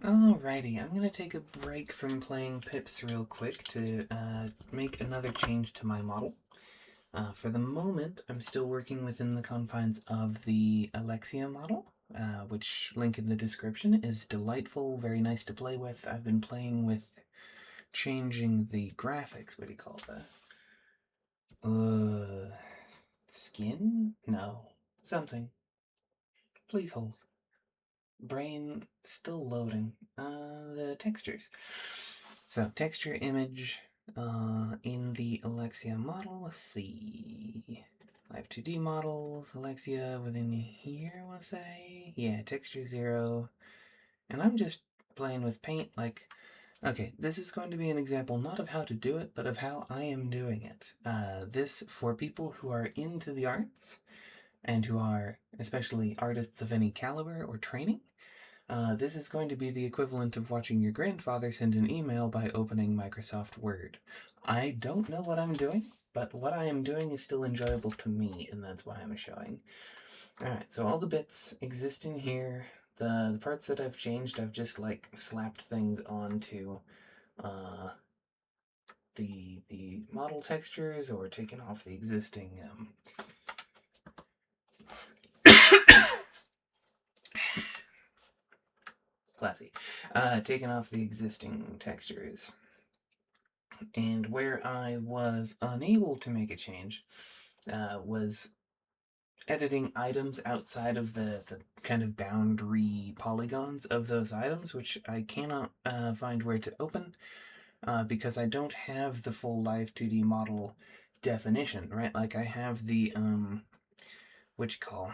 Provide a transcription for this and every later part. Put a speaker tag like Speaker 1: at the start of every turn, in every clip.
Speaker 1: Alrighty, I'm gonna take a break from playing Pips real quick to make another change to my model. For the moment, I'm still working within the confines of the Alexia model, which, link in the description, is delightful, very nice to play with. I've been playing with changing the graphics, what do you call that? Skin? No. Something. Please hold. Brain still loading. The textures. So, texture image in the Alexia model. Let's see. Live 2D models, Alexia within here, I want to say. Yeah, texture 0. And I'm just playing with paint like, okay, this is going to be an example not of how to do it, but of how I am doing it. This, for people who are into the arts, and who are especially artists of any caliber or training, this is going to be the equivalent of watching your grandfather send an email by opening Microsoft Word. I don't know what I'm doing, but what I am doing is still enjoyable to me, and that's why I'm showing. Alright, so all the bits exist in here. The parts that I've changed, I've just like slapped things onto uh, the model textures or taken off the existing classy. Taken off the existing textures. And where I was unable to make a change was editing items outside of the kind of boundary polygons of those items, which I cannot find where to open because I don't have the full live 2D model definition, right? Like I have the, what you call,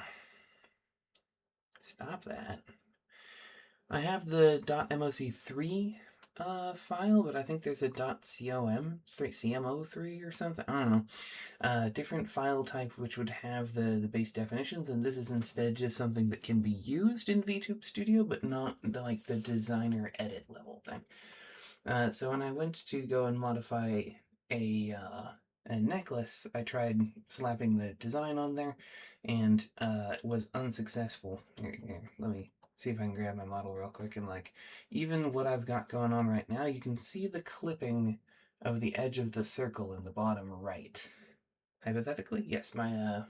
Speaker 1: stop that. I have the .moc3 file, but I think there's a .com3 or something. I don't know. Different file type which would have the base definitions, and this is instead just something that can be used in VTube Studio, but not like the designer edit level thing. So when I went to go and modify a necklace, I tried slapping the design on there, and it was unsuccessful. Here, let me see if I can grab my model real quick, and like, even what I've got going on right now, you can see the clipping of the edge of the circle in the bottom right. Hypothetically, yes, my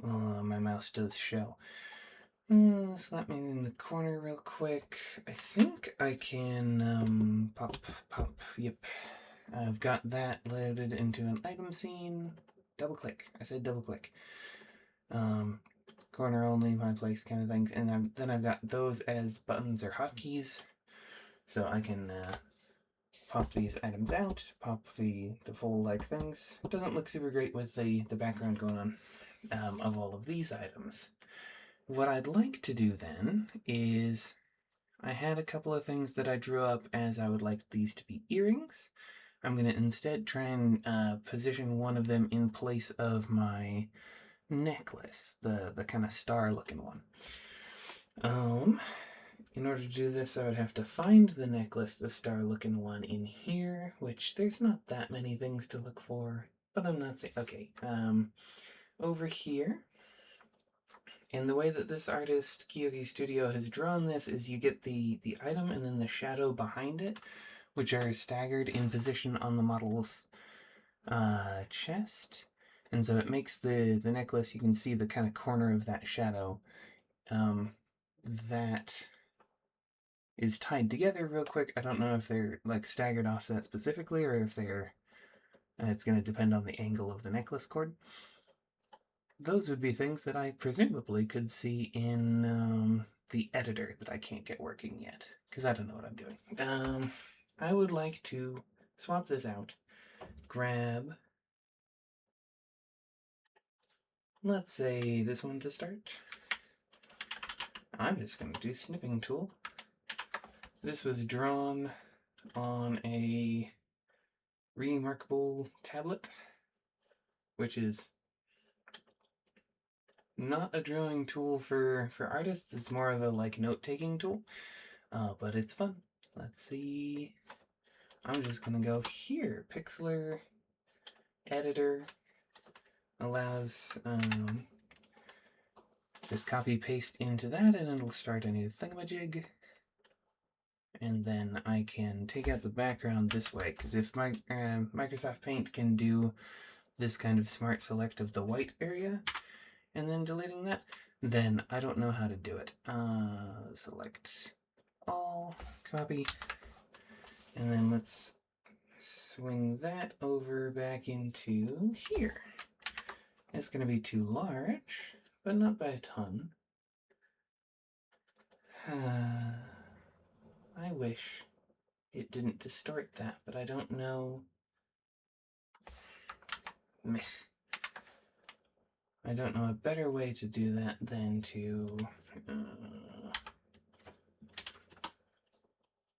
Speaker 1: mouse does show. Slap me in the corner real quick. I think I can, pop, yep. I've got that loaded into an item scene. Double click. I said double click. Corner only, my place kind of things. And then I've got those as buttons or hotkeys. So I can pop these items out, pop the full like things. It doesn't look super great with the background going on of all of these items. What I'd like to do then is I had a couple of things that I drew up as I would like these to be earrings. I'm going to instead try and position one of them in place of my necklace, the kind of star looking one. In order to do this, I would have to find the necklace, the star looking one, in here, which there's not that many things to look for, but I'm not saying. Okay, over here. And the way that this artist, Kyokistudio, has drawn this is you get the item and then the shadow behind it, which are staggered in position on the model's chest. And so it makes the necklace, you can see the kind of corner of that shadow that is tied together real quick. I don't know if they're like staggered offset specifically or if they're, it's going to depend on the angle of the necklace cord. Those would be things that I presumably could see in the editor that I can't get working yet, because I don't know what I'm doing. I would like to swap this out, grab, let's say this one to start. I'm just going to do snipping tool. This was drawn on a remarkable tablet, which is not a drawing tool for artists. It's more of a like note-taking tool, but it's fun. Let's see. I'm just gonna go here. Pixlr editor allows just copy paste into that and it'll start a new thingamajig. And then I can take out the background this way, because if my Microsoft Paint can do this kind of smart select of the white area and then deleting that, then I don't know how to do it. Select all, copy, and then let's swing that over back into here. It's going to be too large, but not by a ton. I wish it didn't distort that, but I don't know. Meh. I don't know a better way to do that than to...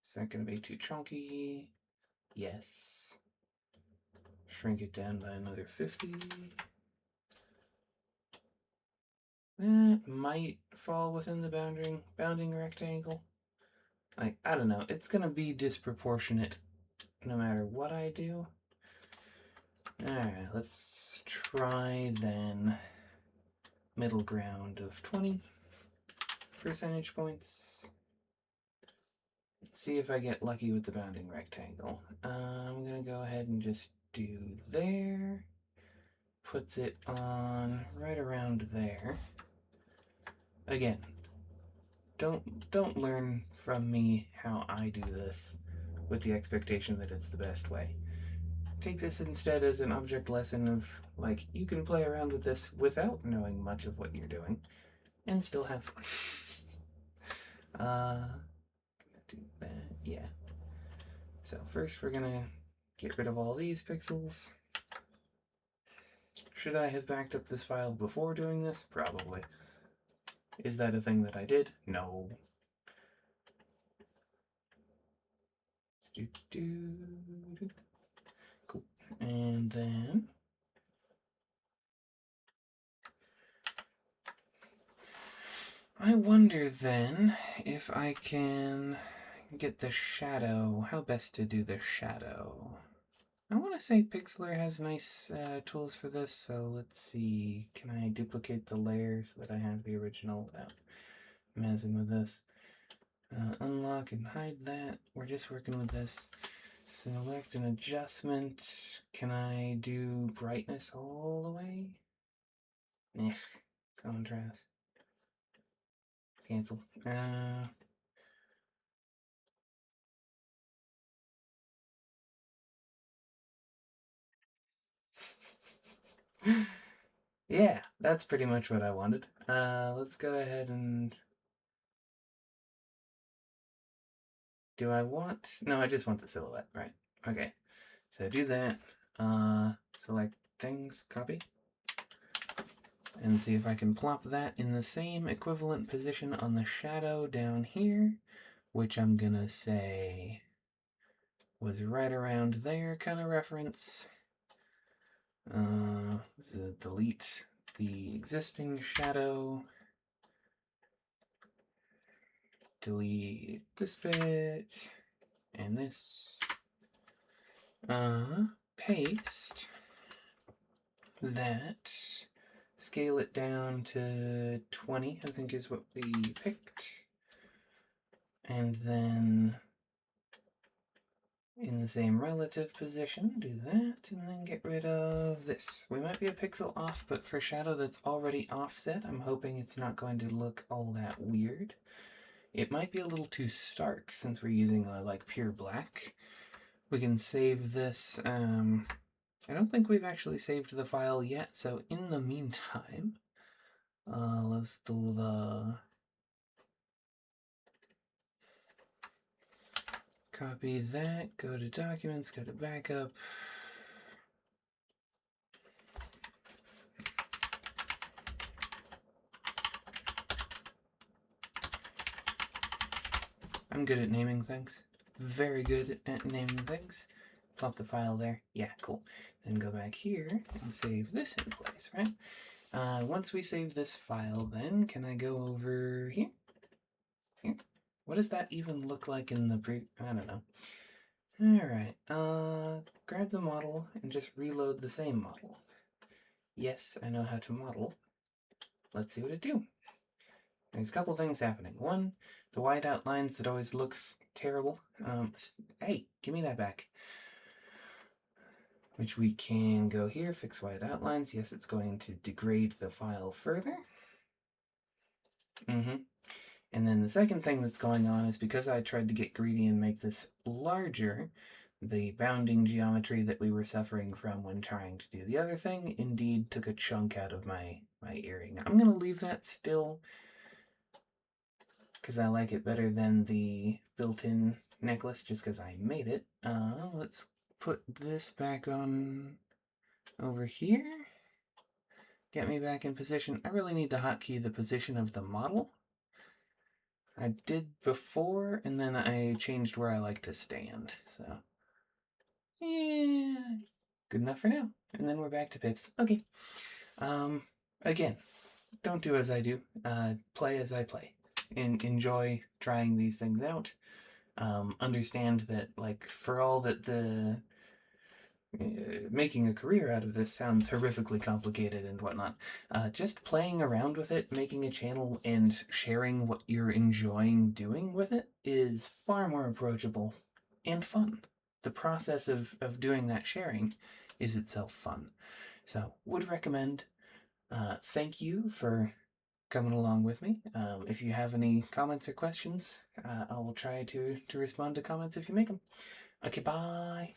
Speaker 1: is that going to be too chunky? Yes. Shrink it down by another 50. That might fall within the bounding rectangle. Like, I don't know. It's going to be disproportionate no matter what I do. Alright, let's try then middle ground of 20 percentage points. Let's see if I get lucky with the bounding rectangle. I'm going to go ahead and just do there. Puts it on right around there. Again, don't learn from me how I do this with the expectation that it's the best way. Take this instead as an object lesson of, like, you can play around with this without knowing much of what you're doing and still have fun. Do that, yeah. So first we're gonna get rid of all these pixels. Should I have backed up this file before doing this? Probably. Is that a thing that I did? No. Cool. And then I wonder then if I can get the shadow, how best to do the shadow. I want to say Pixlr has nice tools for this, so let's see. Can I duplicate the layer so that I have the original without messing with this? Unlock and hide that. We're just working with this. Select an adjustment. Can I do brightness all the way? Contrast. Cancel. Yeah, that's pretty much what I wanted. Let's go ahead and... do I want... no, I just want the silhouette, right? Okay, so do that. Select things, copy. And see if I can plop that in the same equivalent position on the shadow down here, which I'm gonna say was right around there kind of reference. Delete the existing shadow. Delete this bit and this. Paste that. Scale it down to 20, I think is what we picked. And then in the same relative position, do that, and then get rid of this. We might be a pixel off, but for shadow that's already offset, I'm hoping it's not going to look all that weird. It might be a little too stark since we're using like pure black. We can save this. I don't think we've actually saved the file yet, so in the meantime, let's do the copy that, go to documents, go to backup. I'm good at naming things. Very good at naming things. Plop the file there. Yeah, cool. Then go back here and save this in place, right? Once we save this file, then can I go over here? Here? What does that even look like in the I don't know. Alright, grab the model and just reload the same model. Yes, I know how to model. Let's see what it do. there's a couple things happening. One, the white outlines that always looks terrible. Hey, give me that back. Which we can go here, fix white outlines. Yes, it's going to degrade the file further. And then the second thing that's going on is because I tried to get greedy and make this larger, the bounding geometry that we were suffering from when trying to do the other thing indeed took a chunk out of my earring. I'm going to leave that still because I like it better than the built-in necklace just because I made it. Let's put this back on over here. Get me back in position. I really need to hotkey the position of the model. I did before, and then I changed where I like to stand, so yeah, good enough for now. And then we're back to pips. Okay. Again, don't do as I do. Play as I play. Enjoy trying these things out. Understand that, like, for all that the making a career out of this sounds horrifically complicated and whatnot, just playing around with it, making a channel, and sharing what you're enjoying doing with it is far more approachable and fun. The process of doing that sharing is itself fun. So, would recommend. Thank you for coming along with me. If you have any comments or questions, I will try to respond to comments if you make them. Okay, bye.